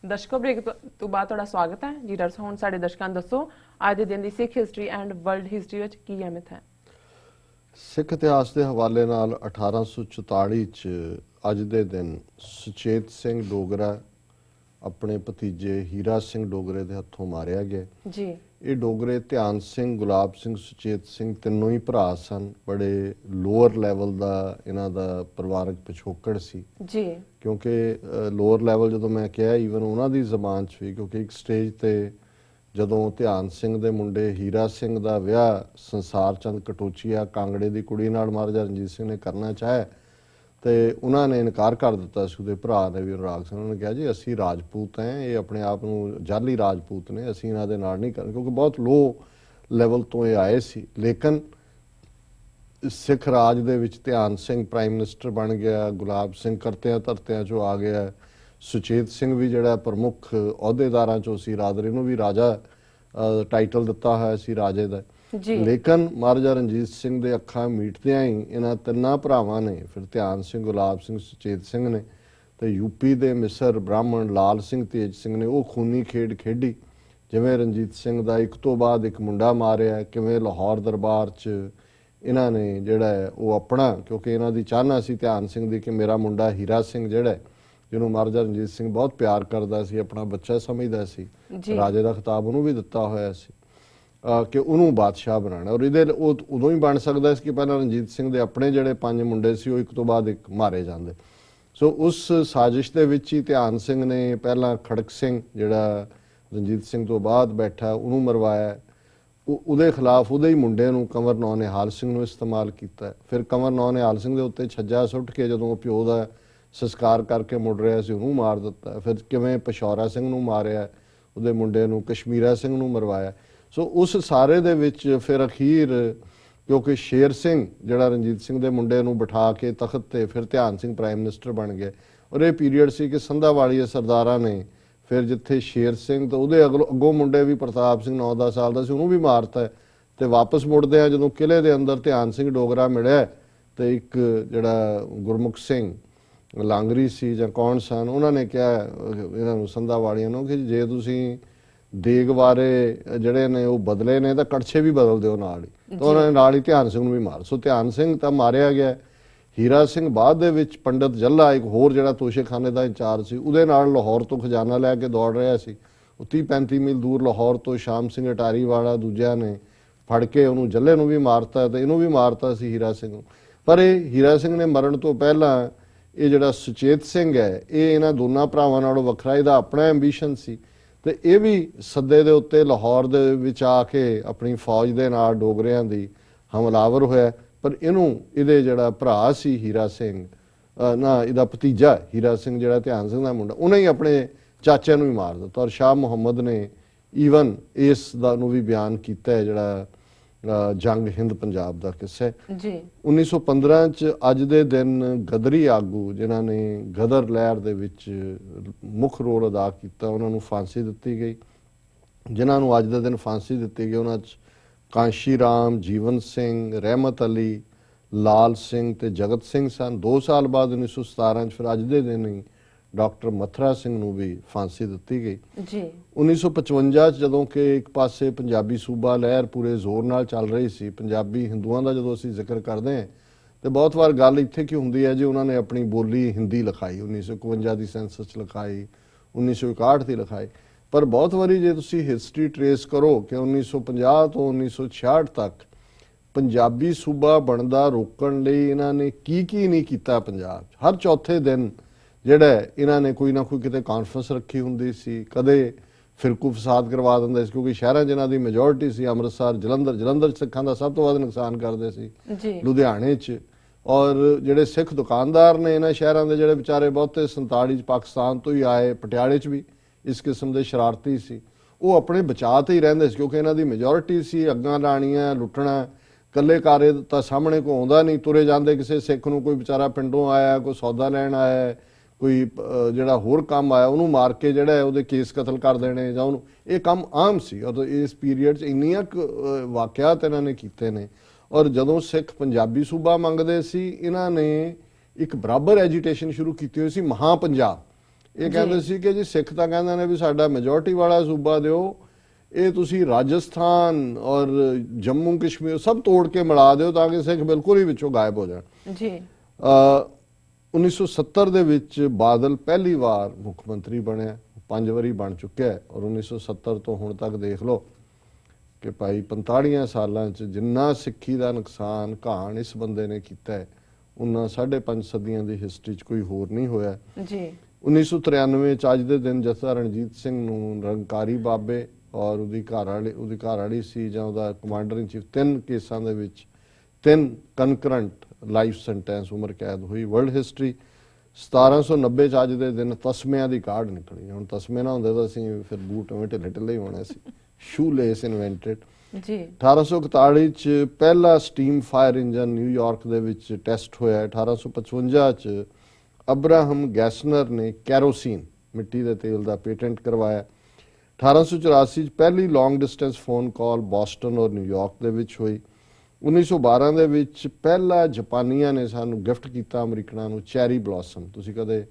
ਦਰਸ਼ਕੋ break ਤੋਂ ਬਾਅਦ ਤੁਹਾਡਾ ਸਵਾਗਤ ਹੈ ਜੀ। ਡਾਕਟਰ ਹੁਣ ਸਾਡੇ ਦਰਸ਼ਕਾਂ ਨੂੰ ਦੱਸੋ ਅੱਜ ਦੇ ਦਿਨ ਦੀ ਸਿੱਖ ਹਿਸਟਰੀ ਐਂਡ ਵਰਲਡ ਹਿਸਟਰੀ ਵਿੱਚ ਕੀ ਅਹਿਮੀਅਤ ਹੈ। ਸਿੱਖ ਇਤਿਹਾਸ ਦੇ ਹਵਾਲੇ ਨਾਲ 1844 ਚ ਅੱਜ ਦੇ ਦਿਨ ਸੁਚੇਤ ਸਿੰਘ ਡੋਗਰਾ ਆਪਣੇ ਭਤੀਜੇ ਹੀਰਾ ਸਿੰਘ ਡੋਗਰੇ ਦੇ ਹੱਥੋਂ ਮਾਰਿਆ ਗਿਆ ਜੀ। ਇਹ ਡੋਗਰੇ ਧਿਆਨ ਸਿੰਘ, ਗੁਲਾਬ ਸਿੰਘ, ਸੁਚੇਤ ਸਿੰਘ ਤਿੰਨੋਂ ਹੀ ਭਰਾ ਸਨ। ਬੜੇ ਲੋਅਰ ਲੈਵਲ ਦਾ ਇਹਨਾਂ ਦਾ ਪਰਿਵਾਰਕ ਪਿਛੋਕੜ ਸੀ ਜੀ, ਕਿਉਂਕਿ ਲੋਅਰ ਲੈਵਲ ਜਦੋਂ ਮੈਂ ਕਿਹਾ ਈਵਨ ਉਹਨਾਂ ਦੀ ਜ਼ਬਾਨ 'ਚ ਵੀ, ਕਿਉਂਕਿ ਇੱਕ ਸਟੇਜ ਤੇ ਜਦੋਂ ਧਿਆਨ ਸਿੰਘ ਦੇ ਮੁੰਡੇ ਹੀਰਾ ਸਿੰਘ ਦਾ ਵਿਆਹ ਸੰਸਾਰ ਚੰਦ ਕਟੋਚੀਆ ਕਾਂਗੜੇ ਦੀ ਕੁੜੀ ਨਾਲ ਮਹਾਰਾਜਾ ਰਣਜੀਤ ਸਿੰਘ ਨੇ ਕਰਨਾ ਚਾਹਿਆ ਤੇ ਉਹਨਾਂ ਨੇ ਇਨਕਾਰ ਕਰ ਦਿੱਤਾ ਸੀ। ਉਹਦੇ ਭਰਾ ਨੇ ਵੀ, ਅਨੁਰਾਗ ਸਿੰਘ, ਉਹਨਾਂ ਨੇ ਕਿਹਾ ਜੀ ਅਸੀਂ ਰਾਜਪੂਤ हैं, ਇਹ ਆਪਣੇ ਆਪ ਨੂੰ ਜਾਲੀ ਰਾਜਪੂਤ ਨੇ, ਅਸੀਂ ਇਹਨਾਂ ਦੇ ਨਾਲ ਨਹੀਂ ਕਰਨਾ, ਕਿਉਂਕਿ ਬਹੁਤ ਲੋ ਲੈਵਲ ਤੋਂ ਇਹ ਆਏ ਸੀ। ਲੇਕਿਨ ਸਿੱਖ ਰਾਜ ਦੇ ਵਿੱਚ ਧਿਆਨ ਸਿੰਘ ਪ੍ਰਾਈਮ ਮਿਨਿਸਟਰ ਬਣ ਗਿਆ, ਗੁਲਾਬ ਸਿੰਘ ਕਰਤਿਆਂ ਧਰਤਿਆਂ ਚੋਂ ਆ ਗਿਆ, ਸੁਚੇਤ ਸਿੰਘ ਵੀ ਜਿਹੜਾ ਪ੍ਰਮੁੱਖ ਅਹੁਦੇਦਾਰਾਂ ਚੋਂ ਸੀ, ਰਾਜਰੇ ਨੂੰ ਵੀ ਰਾਜਾ ਟਾਈਟਲ ਦਿੱਤਾ ਹੋਇਆ ਸੀ ਰਾਜੇ ਦਾ। ਲੇਕਿਨ ਮਹਾਰਾਜਾ ਰਣਜੀਤ ਸਿੰਘ ਦੇ ਅੱਖਾਂ ਮੀਟਦਿਆਂ ਹੀ ਇਹਨਾਂ ਤਿੰਨਾਂ ਭਰਾਵਾਂ ਨੇ, ਫਿਰ ਧਿਆਨ ਸਿੰਘ, ਗੁਲਾਬ ਸਿੰਘ, ਸੁਚੇਤ ਸਿੰਘ ਨੇ ਤੇ ਯੂਪੀ ਦੇ ਮਿਸਰ ਬ੍ਰਾਹਮਣ ਲਾਲ ਸਿੰਘ ਤੇਜ ਸਿੰਘ ਨੇ ਉਹ ਖੂਨੀ ਖੇਡ ਖੇਡੀ। ਜਿਵੇਂ ਰਣਜੀਤ ਸਿੰਘ ਦਾ ਇੱਕ ਤੋਂ ਬਾਅਦ ਇੱਕ ਮੁੰਡਾ ਮਾਰਿਆ, ਕਿਵੇਂ ਲਾਹੌਰ ਦਰਬਾਰ 'ਚ ਇਹਨਾਂ ਨੇ ਜਿਹੜਾ ਹੈ ਉਹ ਆਪਣਾ, ਕਿਉਂਕਿ ਇਹਨਾਂ ਦੀ ਚਾਹਨਾ ਸੀ ਧਿਆਨ ਸਿੰਘ ਦੀ ਕਿ ਮੇਰਾ ਮੁੰਡਾ ਹੀਰਾ ਸਿੰਘ ਜਿਹੜਾ ਜਿਹਨੂੰ ਮਹਾਰਾਜਾ ਰਣਜੀਤ ਸਿੰਘ ਬਹੁਤ ਪਿਆਰ ਕਰਦਾ ਸੀ, ਆਪਣਾ ਬੱਚਾ ਸਮਝਦਾ ਸੀ, ਰਾਜੇ ਦਾ ਖਿਤਾਬ ਉਹਨੂੰ ਵੀ ਦਿੱਤਾ ਹੋਇਆ ਸੀ ਕਿ ਉਹਨੂੰ ਬਾਦਸ਼ਾਹ ਬਣਾਉਣਾ। ਔਰ ਇਹਦੇ ਉਹ ਉਦੋਂ ਹੀ ਬਣ ਸਕਦਾ ਸੀ ਕਿ ਪਹਿਲਾਂ ਰਣਜੀਤ ਸਿੰਘ ਦੇ ਆਪਣੇ ਜਿਹੜੇ 5 ਮੁੰਡੇ ਸੀ ਉਹ ਇੱਕ ਤੋਂ ਬਾਅਦ ਇੱਕ ਮਾਰੇ ਜਾਂਦੇ। ਸੋ ਉਸ ਸਾਜ਼ਿਸ਼ ਦੇ ਵਿੱਚ ਹੀ ਧਿਆਨ ਸਿੰਘ ਨੇ ਪਹਿਲਾਂ ਖੜਕ ਸਿੰਘ ਜਿਹੜਾ ਰਣਜੀਤ ਸਿੰਘ ਤੋਂ ਬਾਅਦ ਬੈਠਾ ਉਹਨੂੰ ਮਰਵਾਇਆ, ਉਹਦੇ ਖਿਲਾਫ ਉਹਦੇ ਹੀ ਮੁੰਡੇ ਨੂੰ ਕੰਵਰ ਨੌ ਨਿਹਾਲ ਸਿੰਘ ਨੂੰ ਇਸਤੇਮਾਲ ਕੀਤਾ। ਫਿਰ ਕੰਵਰ ਨੌ ਨਿਹਾਲ ਸਿੰਘ ਦੇ ਉੱਤੇ ਛੱਜਾ ਸੁੱਟ ਕੇ ਜਦੋਂ ਉਹ ਪਿਓ ਦਾ ਸੰਸਕਾਰ ਕਰਕੇ ਮੁੜ ਰਿਹਾ ਸੀ ਉਹਨੂੰ ਮਾਰ ਦਿੱਤਾ। ਫਿਰ ਕਿਵੇਂ ਪਸ਼ੌਰਾ ਸਿੰਘ ਨੂੰ ਮਾਰਿਆ, ਉਹਦੇ ਮੁੰਡੇ ਨੂੰ, ਕਸ਼ਮੀਰਾ ਸਿੰਘ ਨੂੰ ਮਰਵਾਇਆ। ਸੋ ਉਸ ਸਾਰੇ ਦੇ ਵਿੱਚ ਫਿਰ ਅਖੀਰ ਕਿਉਂਕਿ ਸ਼ੇਰ ਸਿੰਘ ਜਿਹੜਾ ਰਣਜੀਤ ਸਿੰਘ ਦੇ ਮੁੰਡੇ ਨੂੰ ਬਿਠਾ ਕੇ ਤਖਤ ਤੇ ਫਿਰ ਧਿਆਨ ਸਿੰਘ ਪ੍ਰਾਈਮ ਮਿਨਿਸਟਰ ਬਣ ਗਏ। ਔਰ ਇਹ ਪੀਰੀਅਡ ਸੀ ਕਿ ਸੰਧਾਵਾਲੀਆ ਸਰਦਾਰਾਂ ਨੇ ਫਿਰ ਜਿੱਥੇ ਸ਼ੇਰ ਸਿੰਘ ਤੇ ਉਹਦੇ ਅੱਗੋਂ ਮੁੰਡੇ ਵੀ ਪ੍ਰਤਾਪ ਸਿੰਘ 9-10 ਸਾਲ ਦਾ ਸੀ ਉਹਨੂੰ ਵੀ ਮਾਰਤਾ। ਤੇ ਵਾਪਸ ਮੁੜਦੇ ਆ ਜਦੋਂ ਕਿਲੇ ਦੇ ਅੰਦਰ ਧਿਆਨ ਸਿੰਘ ਡੋਗਰਾ ਮਿਲਿਆ ਤੇ ਇੱਕ ਜਿਹੜਾ ਗੁਰਮੁਖ ਸਿੰਘ ਲਾਂਗਰੀ ਸੀ ਜਾਂ ਕੌਣ ਸਨ, ਉਹਨਾਂ ਨੇ ਕਿਹਾ ਇਹਨਾਂ ਨੂੰ ਸੰਧਾਵਾਲੀਆਂ ਨੂੰ ਕਿ ਜੇ ਤੁਸੀਂ ਦੇਗ ਬਾਰੇ ਜਿਹੜੇ ਨੇ ਉਹ ਬਦਲੇ ਨੇ ਤਾਂ ਕੜਛੇ ਵੀ ਬਦਲ ਦਿਓ ਨਾਲ ਹੀ। ਤਾਂ ਉਹਨਾਂ ਨੇ ਨਾਲ ਹੀ ਧਿਆਨ ਸਿੰਘ ਨੂੰ ਵੀ ਮਾਰ। ਸੋ ਧਿਆਨ ਸਿੰਘ ਤਾਂ ਮਾਰਿਆ ਗਿਆ। ਹੀਰਾ ਸਿੰਘ ਬਾਅਦ ਦੇ ਵਿੱਚ ਪੰਡਤ ਜੱਲਾ ਇੱਕ ਹੋਰ ਜਿਹੜਾ ਤੋਸ਼ੇਖਾਨੇ ਦਾ ਇੰਚਾਰਜ ਸੀ ਉਹਦੇ ਨਾਲ ਲਾਹੌਰ ਤੋਂ ਖਜ਼ਾਨਾ ਲੈ ਕੇ ਦੌੜ ਰਿਹਾ ਸੀ। ਉਹ 30-35 ਮੀਲ ਦੂਰ ਲਾਹੌਰ ਤੋਂ ਸ਼ਾਮ ਸਿੰਘ ਅਟਾਰੀ ਵਾਲਾ ਦੂਜਿਆਂ ਨੇ ਫੜ ਕੇ ਉਹਨੂੰ ਜੱਲੇ ਨੂੰ ਵੀ ਮਾਰਤਾ ਤੇ ਇਹਨੂੰ ਵੀ ਮਾਰਤਾ ਸੀ ਹੀਰਾ ਸਿੰਘ ਨੂੰ। ਪਰ ਇਹ ਹੀਰਾ ਸਿੰਘ ਨੇ ਮਰਨ ਤੋਂ ਪਹਿਲਾਂ ਇਹ ਜਿਹੜਾ ਸੁਚੇਤ ਸਿੰਘ ਹੈ ਇਹ ਇਹਨਾਂ ਦੋਨਾਂ ਭਰਾਵਾਂ ਨਾਲੋਂ ਵੱਖਰਾ, ਇਹਦਾ ਆਪਣਾ ਐਂਬੀਸ਼ਨ ਸੀ ਤੇ ਇਹ ਵੀ ਸੱਦੇ ਦੇ ਉੱਤੇ ਲਾਹੌਰ ਦੇ ਵਿੱਚ ਆ ਕੇ ਆਪਣੀ ਫੌਜ ਦੇ ਨਾਲ ਡੋਗਰਿਆਂ ਦੀ ਹਮਲਾਵਰ ਹੋਇਆ। ਪਰ ਇਹਨੂੰ ਇਹਦੇ ਜਿਹੜਾ ਭਰਾ ਸੀ ਹੀਰਾ ਸਿੰਘ ਨਾ ਇਹਦਾ ਭਤੀਜਾ ਹੀਰਾ ਸਿੰਘ ਜਿਹੜਾ ਧਿਆਨ ਸਿੰਘ ਦਾ ਮੁੰਡਾ, ਉਹਨੇ ਹੀ ਆਪਣੇ ਚਾਚੇ ਨੂੰ ਹੀ ਮਾਰ ਦਿੱਤਾ। ਔਰ ਸ਼ਾਹ ਮੁਹੰਮਦ ਨੇ ਈਵਨ ਇਸ ਦਾ ਨੂੰ ਵੀ ਬਿਆਨ ਕੀਤਾ ਹੈ ਜਿਹੜਾ ਜੰਗ ਹਿੰਦ ਪੰਜਾਬ ਦਾ ਕਿੱਸਾ ਜੀ। 1915 ਚ ਅੱਜ ਦੇ ਦਿਨ ਗਦਰੀ ਆਗੂ ਜਿਨ੍ਹਾਂ ਨੇ ਗਦਰ ਲਹਿਰ ਦੇ ਵਿੱਚ ਮੁੱਖ ਰੋਲ ਅਦਾ ਕੀਤਾ ਉਹਨਾਂ ਨੂੰ ਫਾਂਸੀ ਦਿੱਤੀ ਗਈ। ਜਿਨ੍ਹਾਂ ਨੂੰ ਅੱਜ ਦੇ ਦਿਨ ਫਾਂਸੀ ਦਿੱਤੀ ਗਈ ਉਹਨਾਂ 'ਚ ਕਾਂਸ਼ੀ ਰਾਮ, ਜੀਵਨ ਸਿੰਘ, ਰਹਿਮਤ ਅਲੀ, ਲਾਲ ਸਿੰਘ ਤੇ ਜਗਤ ਸਿੰਘ ਸਨ। 2 ਸਾਲ ਬਾਅਦ 1917 ਚ ਫਿਰ ਅੱਜ ਦੇ ਦਿਨ ਹੀ ਡਾਕਟਰ ਮਥਰਾ ਸਿੰਘ ਨੂੰ ਵੀ ਫਾਂਸੀ ਦਿੱਤੀ ਗਈ ਜੀ। 1955 ਚ ਜਦੋਂ ਕਿ ਇੱਕ ਪਾਸੇ ਪੰਜਾਬੀ ਸੂਬਾ ਲਹਿਰ ਪੂਰੇ ਜ਼ੋਰ ਨਾਲ ਚੱਲ ਰਹੀ ਸੀ, ਪੰਜਾਬੀ ਹਿੰਦੂਆਂ ਦਾ ਜਦੋਂ ਅਸੀਂ ਜ਼ਿਕਰ ਕਰਦੇ ਹਾਂ ਤੇ ਬਹੁਤ ਵਾਰ ਗੱਲ ਇੱਥੇ ਕੀ ਹੁੰਦੀ ਹੈ ਜੀ ਉਹਨਾਂ ਨੇ ਆਪਣੀ ਬੋਲੀ ਹਿੰਦੀ ਲਿਖਾਈ, 1951 ਦੀ ਸੈਂਸਸ 'ਚ ਲਿਖਾਈ, 1961 ਦੀ ਲਿਖਾਈ। ਪਰ ਬਹੁਤ ਵਾਰੀ ਜੇ ਤੁਸੀਂ ਹਿਸਟਰੀ ਟਰੇਸ ਕਰੋ ਕਿ 1950 ਤੋਂ 1966 ਤੱਕ ਪੰਜਾਬੀ ਸੂਬਾ ਬਣਦਾ ਰੋਕਣ ਲਈ ਇਹਨਾਂ ਨੇ ਕੀ ਨਹੀਂ ਕੀਤਾ ਪੰਜਾਬ 'ਚ। ਹਰ ਚੌਥੇ ਦਿਨ ਜਿਹੜਾ ਇਹਨਾਂ ਨੇ ਕੋਈ ਨਾ ਕੋਈ ਕਿਤੇ ਕਾਨਫਰੰਸ ਰੱਖੀ ਹੁੰਦੀ ਸੀ, ਕਦੇ ਫਿਰਕੂ ਫਸਾਦ ਕਰਵਾ ਦਿੰਦੇ ਸੀ ਕਿਉਂਕਿ ਸ਼ਹਿਰਾਂ ਜਿਨ੍ਹਾਂ ਦੀ ਮੈਜੋਰਿਟੀ ਸੀ ਅੰਮ੍ਰਿਤਸਰ, ਜਲੰਧਰ ਸਿੱਖਾਂ ਦਾ ਸਭ ਤੋਂ ਵੱਧ ਨੁਕਸਾਨ ਕਰਦੇ ਸੀ, ਲੁਧਿਆਣੇ 'ਚ। ਔਰ ਜਿਹੜੇ ਸਿੱਖ ਦੁਕਾਨਦਾਰ ਨੇ ਇਹਨਾਂ ਸ਼ਹਿਰਾਂ ਦੇ ਜਿਹੜੇ ਵਿਚਾਰੇ ਬਹੁਤੇ 47 ਚ ਪਾਕਿਸਤਾਨ ਤੋਂ ਹੀ ਆਏ, ਪਟਿਆਲੇ 'ਚ ਵੀ ਇਸ ਕਿਸਮ ਦੇ ਸ਼ਰਾਰਤੀ ਸੀ, ਉਹ ਆਪਣੇ ਬਚਾਅ ਤੇ ਹੀ ਰਹਿੰਦੇ ਸੀ ਕਿਉਂਕਿ ਇਹਨਾਂ ਦੀ ਮੈਜੋਰਿਟੀ ਸੀ। ਅੱਗਾਂ ਲਾਣੀਆਂ, ਲੁੱਟਣਾ, ਕੱਲੇ ਕਾਰੇ ਤਾਂ ਸਾਹਮਣੇ ਕੋ ਆਉਂਦਾ ਨਹੀਂ, ਤੁਰੇ ਜਾਂਦੇ ਕਿਸੇ ਸਿੱਖ ਨੂੰ ਕੋਈ ਵਿਚਾਰਾ ਪਿੰਡੋਂ ਆਇਆ, ਕੋਈ ਸੌਦਾ ਲੈਣ ਆਇਆ, ਕੋਈ ਜਿਹੜਾ ਹੋਰ ਕੰਮ ਆਇਆ ਉਹਨੂੰ ਮਾਰ ਕੇ ਜਿਹੜਾ ਉਹਦੇ ਕੇਸ ਕਤਲ ਕਰ ਦੇਣੇ ਜਾਂ ਉਹਨੂੰ, ਇਹ ਕੰਮ ਆਮ ਸੀ। ਔਰ ਇਸ ਪੀਰੀਅਡ 'ਚ ਇੰਨੀਆਂ ਵਾਕਿਆਤ ਇਹਨਾਂ ਨੇ ਕੀਤੇ ਨੇ। ਔਰ ਜਦੋਂ ਸਿੱਖ ਪੰਜਾਬੀ ਸੂਬਾ ਮੰਗਦੇ ਸੀ ਇਹਨਾਂ ਨੇ ਇੱਕ ਬਰਾਬਰ ਐਜੀਟੇਸ਼ਨ ਸ਼ੁਰੂ ਕੀਤੀ ਹੋਈ ਸੀ, ਮਹਾਂ ਪੰਜਾਬ। ਇਹ ਕਹਿੰਦੇ ਸੀ ਕਿ ਜੀ ਸਿੱਖ ਤਾਂ ਕਹਿੰਦੇ ਨੇ ਵੀ ਸਾਡਾ ਮੈਜੋਰਟੀ ਵਾਲਾ ਸੂਬਾ ਦਿਓ, ਇਹ ਤੁਸੀਂ ਰਾਜਸਥਾਨ ਔਰ ਜੰਮੂ ਕਸ਼ਮੀਰ ਸਭ ਤੋੜ ਕੇ ਮਿਲਾ ਦਿਓ ਤਾਂ ਕਿ ਸਿੱਖ ਬਿਲਕੁਲ ਹੀ ਵਿੱਚੋਂ ਗਾਇਬ ਹੋ ਜਾਣ ਜੀ। 1970 ਦੇ ਵਿੱਚ ਬਾਦਲ ਪਹਿਲੀ ਵਾਰ ਮੁੱਖ ਮੰਤਰੀ ਬਣਿਆ, 5 ਵਾਰੀ ਬਣ ਚੁੱਕਿਆ ਹੈ ਔਰ 1970 ਤੋਂ ਹੁਣ ਤੱਕ ਦੇਖ ਲਓ ਕਿ ਭਾਈ 45 ਸਾਲਾਂ 'ਚ ਜਿੰਨਾ ਸਿੱਖੀ ਦਾ ਨੁਕਸਾਨ ਘਾਣ ਇਸ ਬੰਦੇ ਨੇ ਕੀਤਾ ਹੈ ਉਹਨਾਂ 5.5 ਸਦੀਆਂ ਦੀ ਹਿਸਟਰੀ 'ਚ ਕੋਈ ਹੋਰ ਨਹੀਂ ਹੋਇਆ ਜੀ। 1993 'ਚ ਅੱਜ ਦੇ ਦਿਨ ਜਥਾ ਰਣਜੀਤ ਸਿੰਘ ਨੂੰ ਨਿਰੰਕਾਰੀ ਬਾਬੇ ਔਰ ਉਹਦੀ ਘਰ ਵਾਲੀ ਸੀ ਜਾਂ ਉਹਦਾ ਕਮਾਂਡਰ ਇਨ ਚੀਫ 3 ਕੇਸਾਂ ਦੇ ਵਿੱਚ 3 ਕਨਕਰੈਂਟ ਲਾਈਫ ਸੈਂਟੈਂਸ ਉਮਰ ਕੈਦ ਹੋਈ। ਵਰਲਡ ਹਿਸਟਰੀ 1790 ਚ ਅੱਜ ਦੇ ਦਿਨ ਤਸਮਿਆਂ ਦੀ ਕਾਢ ਨਿਕਲੀ। ਹੁਣ ਤਸਮੇ ਨਾ ਹੁੰਦੇ ਤਾਂ ਅਸੀਂ ਫਿਰ ਬੂਟ ਐਵੇਂ ਢਿੱਲੇ ਢਿੱਲੇ ਹੀ ਹੋਣੇ ਸੀ। ਸ਼ੂ ਲੇਸ ਇਨਵੈਂਟਡ ਜੀ। 1841 ਚ ਪਹਿਲਾ ਸਟੀਮ ਫਾਇਰ ਇੰਜਨ ਨਿਊਯਾਰਕ ਦੇ ਵਿੱਚ ਟੈਸਟ ਹੋਇਆ। 1855 ਚ ਅਬਰਾਹਮ ਗੈਸਨਰ ਨੇ ਕੈਰੋਸੀਨ ਮਿੱਟੀ ਦੇ ਤੇਲ ਦਾ ਪੇਟੈਂਟ ਕਰਵਾਇਆ। 1884 ਚ ਪਹਿਲੀ ਲੌਂਗ ਡਿਸਟੈਂਸ ਫੋਨ ਕਾਲ ਬੋਸਟਨ ਔਰ ਨਿਊਯਾਰਕ ਦੇ ਵਿੱਚ ਹੋਈ। 1912 ਦੇ ਵਿੱਚ ਪਹਿਲਾ ਜਾਪਾਨੀਆਂ ਨੇ ਸਾਨੂੰ ਗਿਫਟ ਕੀਤਾ ਅਮਰੀਕਨਾਂ ਨੂੰ ਚੈਰੀ ਬਲੌਸਮ। ਤੁਸੀਂ ਕਦੇ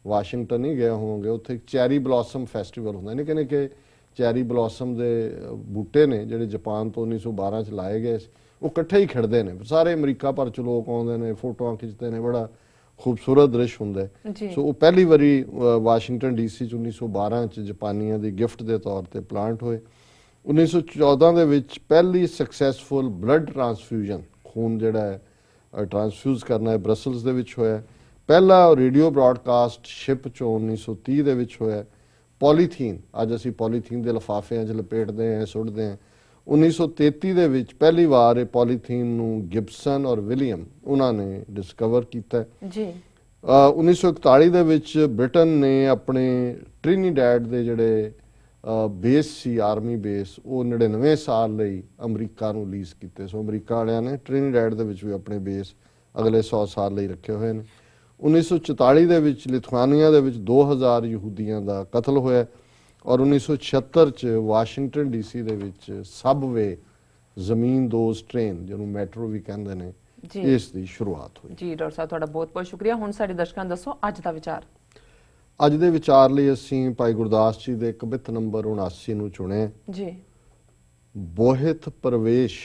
ਵਾਸ਼ਿੰਗਟਨ ਨਹੀਂ ਗਏ ਹੋਵੋਗੇ, ਉੱਥੇ ਇੱਕ ਚੈਰੀ ਬਲੌਸਮ ਫੈਸਟੀਵਲ ਹੁੰਦਾ। ਨਿੱਕੇ ਨਿੱਕੇ ਚੈਰੀ ਬਲੌਸਮ ਦੇ ਬੂਟੇ ਨੇ ਜਿਹੜੇ ਜਾਪਾਨ ਤੋਂ 1912 ਚ ਲਾਏ ਗਏ ਸੀ, ਉਹ ਇਕੱਠੇ ਹੀ ਖਿੜਦੇ ਨੇ। ਸਾਰੇ ਅਮਰੀਕਾ ਭਰ ਚ ਲੋਕ ਆਉਂਦੇ ਨੇ, ਫੋਟੋਆਂ ਖਿੱਚਦੇ ਨੇ, ਬੜਾ ਖੂਬਸੂਰਤ ਦ੍ਰਿਸ਼ ਹੁੰਦਾ ਹੈ। ਸੋ ਉਹ ਪਹਿਲੀ ਵਾਰੀ ਵਾਸ਼ਿੰਗਟਨ ਡੀਸੀ ਚ 1912 ਚ ਜਾਪਾਨੀਆਂ ਦੀ ਗਿਫਟ ਦੇ ਤੌਰ ਤੇ ਪਲਾਂਟ ਹੋਏ। 1914 ਦੇ ਵਿੱਚ ਪਹਿਲੀ ਸਕਸੈਸਫੁਲ ਬਲੱਡ ਟ੍ਰਾਂਸਫਿਊਜ਼ਨ, ਖੂਨ ਜਿਹੜਾ ਹੈ ਟ੍ਰਾਂਸਫਿਊਜ਼ ਕਰਨਾ ਹੈ, ਬ੍ਰਸਲਸ ਦੇ ਵਿੱਚ ਹੋਇਆ। ਪਹਿਲਾ ਰੇਡੀਓ ਬ੍ਰਾਡਕਾਸਟ ਸ਼ਿਪ ਚੋਂ 1930 ਦੇ ਵਿੱਚ ਹੋਇਆ। ਪੋਲੀਥੀਨ, ਅੱਜ ਅਸੀਂ ਪੋਲੀਥੀਨ ਦੇ ਲਿਫਾਫਿਆਂ 'ਚ ਲਪੇਟਦੇ ਹਾਂ, ਸੁੱਟਦੇ ਹਾਂ। 1933 ਦੇ ਵਿੱਚ ਪਹਿਲੀ ਵਾਰ ਇਹ ਪੋਲੀਥੀਨ ਨੂੰ ਗਿਬਸਨ ਔਰ ਵਿਲੀਅਮ ਉਹਨਾਂ ਨੇ ਡਿਸਕਵਰ ਕੀਤਾ ਜੀ। 1941 ਦੇ ਵਿੱਚ ਬ੍ਰਿਟਨ ਨੇ ਆਪਣੇ ਟ੍ਰਿਨੀਡੈਡ ਦੇ ਜਿਹੜੇ ਬੇਸ ਸੀ, ਆਰਮੀ ਬੇਸ, ਉਹ 99 ਸਾਲ ਲਈ ਅਮਰੀਕਾ ਨੂੰ ਲੀਜ਼ ਕੀਤੇ। ਸੋ ਅਮਰੀਕਾ ਵਾਲਿਆਂ ਨੇ ਟ੍ਰਿਨੀਡੈਡ ਦੇ ਵਿੱਚ ਵੀ ਆਪਣੇ ਬੇਸ ਅਗਲੇ 100 ਸਾਲ ਲਈ ਰੱਖੇ ਹੋਏ ਨੇ। 1944 ਦੇ ਵਿੱਚ ਲਿਥੁਆਨੀਆ ਦੇ ਵਿੱਚ 2000 ਯਹੂਦੀਆਂ ਦਾ ਕਤਲ ਹੋਇਆ ਔਰ 1976 ਚ ਵਾਸ਼ਿੰਗਟਨ ਡੀਸੀ ਦੇ ਵਿੱਚ ਸਬਵੇ ਜ਼ਮੀਨਦੋਜ਼ ਟ੍ਰੇਨ, ਜਿਹਨੂੰ ਮੈਟਰੋ ਵੀ ਕਹਿੰਦੇ ਨੇ, ਇਸ ਦੀ ਸ਼ੁਰੂਆਤ ਹੋਈ। ਜੀ ਡਾਕਟਰ ਸਾਹਿਬ, ਤੁਹਾਡਾ ਬਹੁਤ ਬਹੁਤ ਸ਼ੁਕਰੀਆ। ਹੁਣ ਸਾਡੇ ਦਰਸ਼ਕਾਂ ਨੂੰ ਦੱਸੋ ਅੱਜ ਦਾ ਵਿਚਾਰ। ਅੱਜ ਦੇ ਵਿਚਾਰ ਲਈ ਅਸੀਂ ਭਾਈ ਗੁਰਦਾਸ ਜੀ ਦੇ ਕਵਿਤ ਨੰਬਰ 79 ਨੂੰ ਚੁਣਿਆ ਜੀ। ਬੋਹਿਤ ਪ੍ਰਵੇਸ਼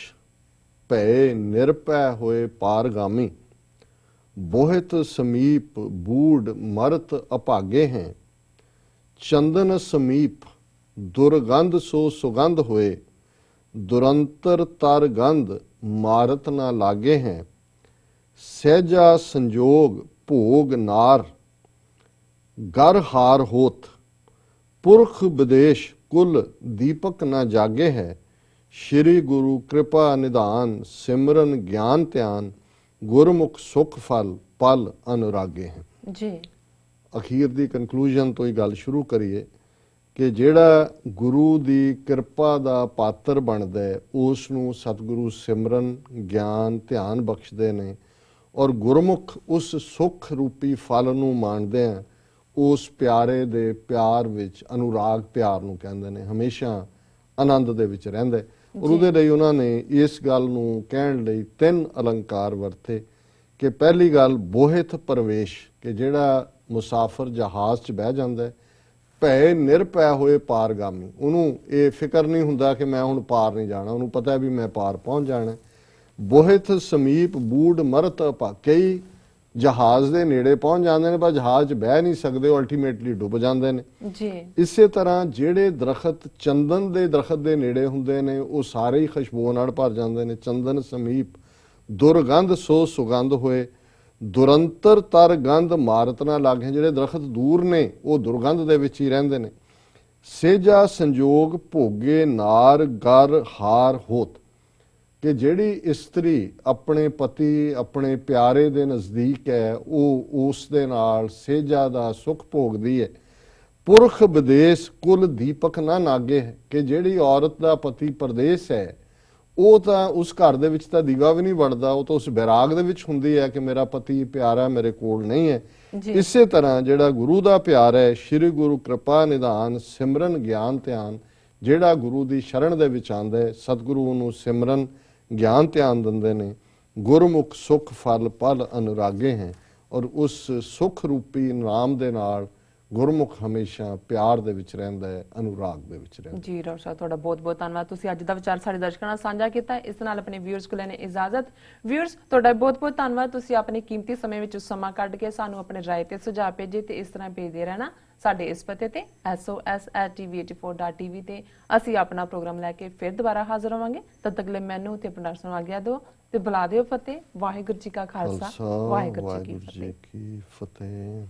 ਭੈ ਨਿਰਭੈ ਹੋਏ ਪਾਰਗਾਮੀ, ਬੋਹਿਤ ਸਮੀਪ ਬੂੜ ਮਰਤ ਅਭਾਗੇ ਹੈ, ਚੰਦਨ ਸਮੀਪ ਦੁਰਗੰਧ ਸੋ ਸੁਗੰਧ ਹੋਏ, ਦੁਰੰਤਰ ਤਰ ਗੰਧ ਮਾਰਤ ਨਾ ਲਾਗੇ ਹੈ, ਸਹਿਜਾ ਸੰਜੋਗ ਭੋਗ ਨਾਰ ਗਰ ਹਾਰ ਹੋਤ, ਪੁਰਖ ਵਿਦੇਸ਼ ਕੁਲ ਦੀਪਕ ਨਾ ਜਾਗੇ ਹੈ, ਸ਼੍ਰੀ ਗੁਰੂ ਕਿਰਪਾ ਨਿਧਾਨ ਸਿਮਰਨ ਗਿਆਨ ਧਿਆਨ, ਗੁਰਮੁਖ ਸੁਖ ਫਲ ਪਲ ਅਨੁਰਾਗੇ ਹੈ। ਜੀ। ਅਖੀਰ ਦੀ ਕਨਕਲੂਜਨ ਤੋਂ ਹੀ ਗੱਲ ਸ਼ੁਰੂ ਕਰੀਏ ਕਿ ਜਿਹੜਾ ਗੁਰੂ ਦੀ ਕਿਰਪਾ ਦਾ ਪਾਤਰ ਬਣਦਾ ਹੈ ਉਸ ਨੂੰ ਸਤਿਗੁਰੂ ਸਿਮਰਨ ਗਿਆਨ ਧਿਆਨ ਬਖਸ਼ਦੇ ਨੇ ਔਰ ਗੁਰਮੁਖ ਉਸ ਸੁਖ ਰੂਪੀ ਫਲ ਨੂੰ ਮਾਣਦੇ ਆ। ਉਸ ਪਿਆਰੇ ਦੇ ਪਿਆਰ ਵਿੱਚ, ਅਨੁਰਾਗ ਪਿਆਰ ਨੂੰ ਕਹਿੰਦੇ ਨੇ, ਹਮੇਸ਼ਾ ਆਨੰਦ ਦੇ ਵਿੱਚ ਰਹਿੰਦਾ। ਔਰ ਉਹਦੇ ਲਈ ਉਹਨਾਂ ਨੇ ਇਸ ਗੱਲ ਨੂੰ ਕਹਿਣ ਲਈ 3 ਅਲੰਕਾਰ ਵਰਤੇ ਕਿ ਪਹਿਲੀ ਗੱਲ ਬੋਹਿਤ ਪ੍ਰਵੇਸ਼, ਕਿ ਜਿਹੜਾ ਮੁਸਾਫਰ ਜਹਾਜ਼ 'ਚ ਬਹਿ ਜਾਂਦਾ ਹੈ, ਭੈ ਨਿਰਭੈ ਹੋਏ ਪਾਰਗਾਮੀ, ਉਹਨੂੰ ਇਹ ਫਿਕਰ ਨਹੀਂ ਹੁੰਦਾ ਕਿ ਮੈਂ ਹੁਣ ਪਾਰ ਨਹੀਂ ਜਾਣਾ, ਉਹਨੂੰ ਪਤਾ ਵੀ ਮੈਂ ਪਾਰ ਪਹੁੰਚ ਜਾਣਾ। ਬੋਹਿਤ ਸਮੀਪ ਬੂੜ ਮਰਤ ਅਭਾਗੇ, ਕਈ ਜਹਾਜ਼ ਦੇ ਨੇੜੇ ਪਹੁੰਚ ਜਾਂਦੇ ਨੇ ਪਰ ਜਹਾਜ਼ 'ਚ ਬਹਿ ਨਹੀਂ ਸਕਦੇ, ਉਹ ਅਲਟੀਮੇਟਲੀ ਡੁੱਬ ਜਾਂਦੇ ਨੇ। ਜੀ। ਇਸੇ ਤਰ੍ਹਾਂ ਜਿਹੜੇ ਦਰਖਤ ਚੰਦਨ ਦੇ ਦਰਖਤ ਦੇ ਨੇੜੇ ਹੁੰਦੇ ਨੇ ਉਹ ਸਾਰੇ ਹੀ ਖੁਸ਼ਬੂ ਨਾਲ ਭਰ ਜਾਂਦੇ ਨੇ। ਚੰਦਨ ਸਮੀਪ ਦੁਰਗੰਧ ਸੋ ਸੁਗੰਧ ਹੋਏ, ਦੁਰੰਤਰ ਤਰ ਗੰਧ ਮਾਰਤ ਨਾ ਲਾਗੇ, ਜਿਹੜੇ ਦਰਖਤ ਦੂਰ ਨੇ ਉਹ ਦੁਰਗੰਧ ਦੇ ਵਿੱਚ ਹੀ ਰਹਿੰਦੇ ਨੇ। ਸੇਜਾ ਸੰਜੋਗ ਭੋਗੇ ਨਾਰ ਗਰ ਹਾਰ ਹੋਤ, ਕਿ ਜਿਹੜੀ ਇਸਤਰੀ ਆਪਣੇ ਪਤੀ ਆਪਣੇ ਪਿਆਰੇ ਦੇ ਨਜ਼ਦੀਕ ਹੈ ਉਹ ਉਸ ਦੇ ਨਾਲ ਸੇਜਾ ਦਾ ਸੁਖ ਭੋਗਦੀ ਹੈ। ਪੁਰਖ ਵਿਦੇਸ਼ ਕੁਲ ਦੀਪਕ ਨਾ ਨਾਗੇ ਹੈ, ਕਿ ਜਿਹੜੀ ਔਰਤ ਦਾ ਪਤੀ ਪਰਦੇਸ ਹੈ ਉਹ ਤਾਂ ਉਸ ਘਰ ਦੇ ਵਿੱਚ ਤਾਂ ਦੀਵਾ ਵੀ ਨਹੀਂ ਬਣਦਾ, ਉਹ ਤਾਂ ਉਸ ਬੈਰਾਗ ਦੇ ਵਿੱਚ ਹੁੰਦੀ ਹੈ ਕਿ ਮੇਰਾ ਪਤੀ ਪਿਆਰਾ ਮੇਰੇ ਕੋਲ ਨਹੀਂ ਹੈ। ਇਸੇ ਤਰ੍ਹਾਂ ਜਿਹੜਾ ਗੁਰੂ ਦਾ ਪਿਆਰ ਹੈ, ਸ਼੍ਰੀ ਗੁਰੂ ਕਿਰਪਾ ਨਿਧਾਨ ਸਿਮਰਨ ਗਿਆਨ ਧਿਆਨ, ਜਿਹੜਾ ਗੁਰੂ ਦੀ ਸ਼ਰਨ ਦੇ ਵਿੱਚ ਆਉਂਦਾ ਹੈ, ਸਤਿਗੁਰੂ ਨੂੰ ਸਿਮਰਨ ਗਿਆਨ ਧਿਆਨ ਦਿੰਦੇ ਨੇ, ਗੁਰਮੁਖ ਸੁਖ ਫਲ ਪਲ ਅਨੁਰਾਗੇ ਹੈ ਔਰ ਉਸ ਸੁਖ ਰੂਪੀ ਨਾਮ ਦੇ ਨਾਲ ਗੁਰਮੁਖ ਹਮੇਸ਼ਾ ਪਿਆਰ ਦੇ ਵਿੱਚ ਰਹਿੰਦਾ ਹੈ, ਅਨੁਰਾਗ ਦੇ ਵਿੱਚ ਰਹਿੰਦਾ ਹੈ। ਜੀ ਡਾਕਟਰ ਸਾਹਿਬ, ਤੁਹਾਡਾ ਬਹੁਤ ਬਹੁਤ ਧੰਨਵਾਦ। ਤੁਸੀਂ ਅੱਜ ਦਾ ਵਿਚਾਰ ਸਾਡੇ ਦਰਸ਼ਕਾਂ ਨਾਲ ਸਾਂਝਾ ਕੀਤਾ। ਇਸ ਨਾਲ ਆਪਣੇ ਵਿਊਅਰਸ ਕੋਲ ਲੈਣੇ ਇਜਾਜ਼ਤ। ਵਿਊਅਰਸ, ਤੁਹਾਡਾ ਬਹੁਤ ਬਹੁਤ ਧੰਨਵਾਦ। ਤੁਸੀਂ ਆਪਣੇ ਕੀਮਤੀ ਸਮੇਂ ਵਿੱਚ ਸਮਾਂ ਕੱਢ ਕੇ ਸਾਨੂੰ ਆਪਣੇ ਰਾਏ ਤੇ ਸੁਝਾਅ ਭੇਜੇ ਤੇ ਇਸ ਤਰ੍ਹਾਂ ਭੇਜਦੇ ਰਹਿਣਾ ਸਾਡੇ ਇਸ ਪਤੇ ਤੇ sos@tv84.tv ਤੇ ਅਸੀਂ ਆਪਣਾ ਪ੍ਰੋਗਰਾਮ ਲੈ ਕੇ ਫਿਰ ਦੁਬਾਰਾ ਹਾਜ਼ਰ ਹੋਵਾਂਗੇ। ਤਦ ਤੱਕ ਲਈ ਮੈਨੂੰ ਤੇ ਆਪਣਾ ਨੂੰ ਆਗਿਆ ਦਿਓ ਤੇ ਬੁਲਾ ਦਿਓ ਫਤਿਹ। ਵਾਹਿਗੁਰੂ ਜੀ ਕਾ ਖਾਲਸਾ, ਵਾਹਿਗੁਰੂ ਜੀ ਕੀ ਫਤਿਹ।